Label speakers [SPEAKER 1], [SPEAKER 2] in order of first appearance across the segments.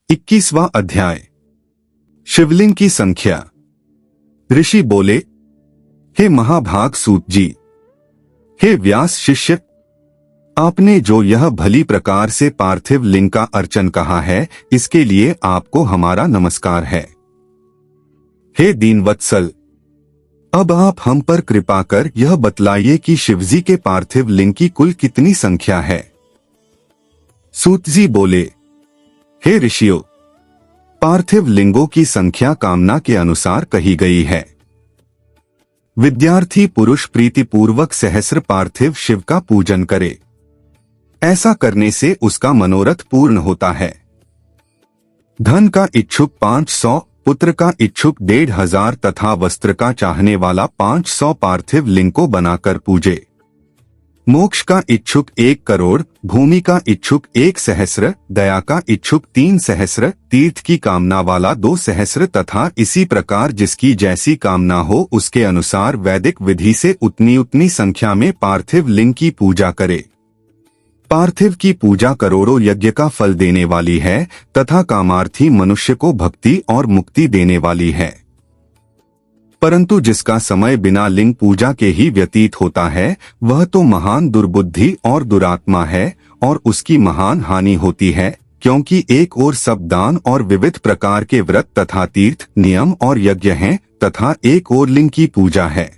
[SPEAKER 1] 21वां अध्याय। शिवलिंग की संख्या। ऋषि बोले, हे महाभाग सूत जी, हे व्यास शिष्य, आपने जो यह भली प्रकार से पार्थिव लिंग का अर्चन कहा है, इसके लिए आपको हमारा नमस्कार है। हे दीनवत्सल, अब आप हम पर कृपा कर यह बतलाइए कि शिवजी के पार्थिव लिंग की कुल कितनी संख्या है। सूत जी बोले, हे ऋषियों, पार्थिव लिंगों की संख्या कामना के अनुसार कही गई है। विद्यार्थी पुरुष प्रीतिपूर्वक सहस्र पार्थिव शिव का पूजन करे, ऐसा करने से उसका मनोरथ पूर्ण होता है। धन का इच्छुक 500, पुत्र का इच्छुक 1500 तथा वस्त्र का चाहने वाला 500 पार्थिव लिंग को बनाकर पूजे। मोक्ष का इच्छुक 1 करोड़, भूमि का इच्छुक 1 सहस्र, दया का इच्छुक 3 सहस्र, तीर्थ की कामना वाला 2 सहस्र तथा इसी प्रकार जिसकी जैसी कामना हो उसके अनुसार वैदिक विधि से उतनी उतनी संख्या में पार्थिव लिंग की पूजा करे। पार्थिव की पूजा करोड़ों यज्ञ का फल देने वाली है तथा कामार्थी मनुष्य को भक्ति और मुक्ति देने वाली है। परंतु जिसका समय बिना लिंग पूजा के ही व्यतीत होता है, वह तो महान दुर्बुद्धि और दुरात्मा है और उसकी महान हानि होती है, क्योंकि एक ओर सब दान और विविध प्रकार के व्रत तथा तीर्थ, नियम और यज्ञ हैं तथा एक ओर लिंग की पूजा है।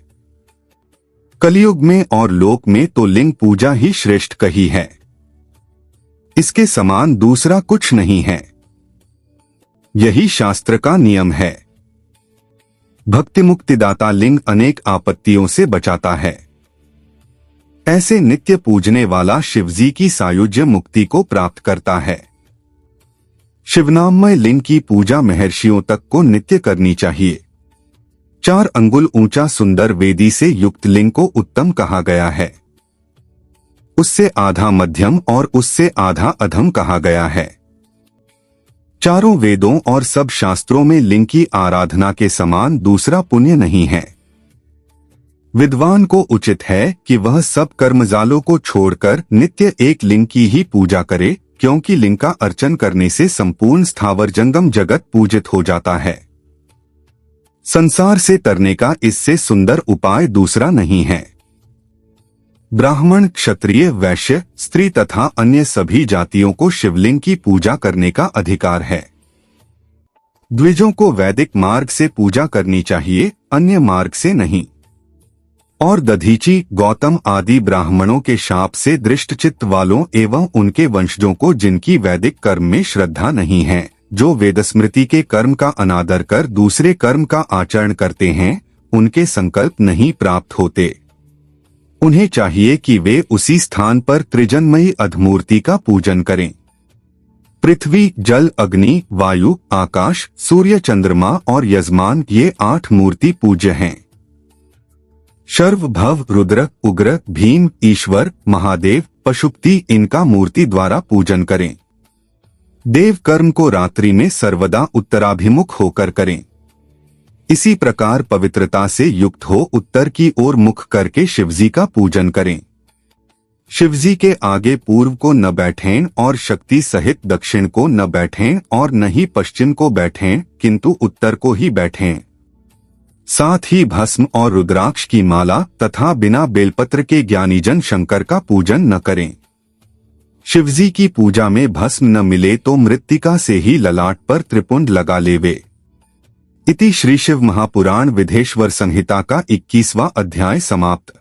[SPEAKER 1] कलयुग में और लोक में तो लिंग पूजा ही श्रेष्ठ कही है, इसके समान दूसरा कुछ नहीं है। यही शास्त्र का नियम है। भक्ति मुक्तिदाता लिंग अनेक आपत्तियों से बचाता है। ऐसे नित्य पूजने वाला शिवजी की सायुज्य मुक्ति को प्राप्त करता है। शिवनाममय लिंग की पूजा महर्षियों तक को नित्य करनी चाहिए। 4 अंगुल ऊंचा सुंदर वेदी से युक्त लिंग को उत्तम कहा गया है। उससे आधा मध्यम और उससे आधा अधम कहा गया है। चारों वेदों और सब शास्त्रों में लिंग की आराधना के समान दूसरा पुण्य नहीं है। विद्वान को उचित है कि वह सब कर्मजालों को छोड़कर नित्य एक लिंग की ही पूजा करे, क्योंकि लिंग का अर्चन करने से संपूर्ण स्थावर जंगम जगत पूजित हो जाता है। संसार से तरने का इससे सुंदर उपाय दूसरा नहीं है। ब्राह्मण, क्षत्रिय, वैश्य, स्त्री तथा अन्य सभी जातियों को शिवलिंग की पूजा करने का अधिकार है। द्विजों को वैदिक मार्ग से पूजा करनी चाहिए, अन्य मार्ग से नहीं। और दधीची, गौतम आदि ब्राह्मणों के शाप से दृष्टचित्त वालों एवं उनके वंशजों को जिनकी वैदिक कर्म में श्रद्धा नहीं है, जो वेदस्मृति के कर्म का अनादर कर दूसरे कर्म का आचरण करते हैं, उनके संकल्प नहीं प्राप्त होते। उन्हें चाहिए कि वे उसी स्थान पर त्रिजन्मयी अधमूर्ति का पूजन करें। पृथ्वी, जल, अग्नि, वायु, आकाश, सूर्य, चंद्रमा और यजमान, ये 8 मूर्ति पूज्य हैं। शर्व, भव, रुद्र, उग्र, भीम, ईश्वर, महादेव, पशुपति, इनका मूर्ति द्वारा पूजन करें। देव कर्म को रात्रि में सर्वदा उत्तराभिमुख होकर करें। इसी प्रकार पवित्रता से युक्त हो उत्तर की ओर मुख करके शिवजी का पूजन करें। शिवजी के आगे पूर्व को न बैठें और शक्ति सहित दक्षिण को न बैठें और न ही पश्चिम को बैठें, किंतु उत्तर को ही बैठें। साथ ही भस्म और रुद्राक्ष की माला तथा बिना बेलपत्र के ज्ञानीजन शंकर का पूजन न करें। शिवजी की पूजा में भस्म न मिले तो मृत्तिका से ही ललाट पर त्रिपुंड लगा लेवे। इति श्री शिव महापुराण विधेश्वर संहिता का 21वां अध्याय समाप्त।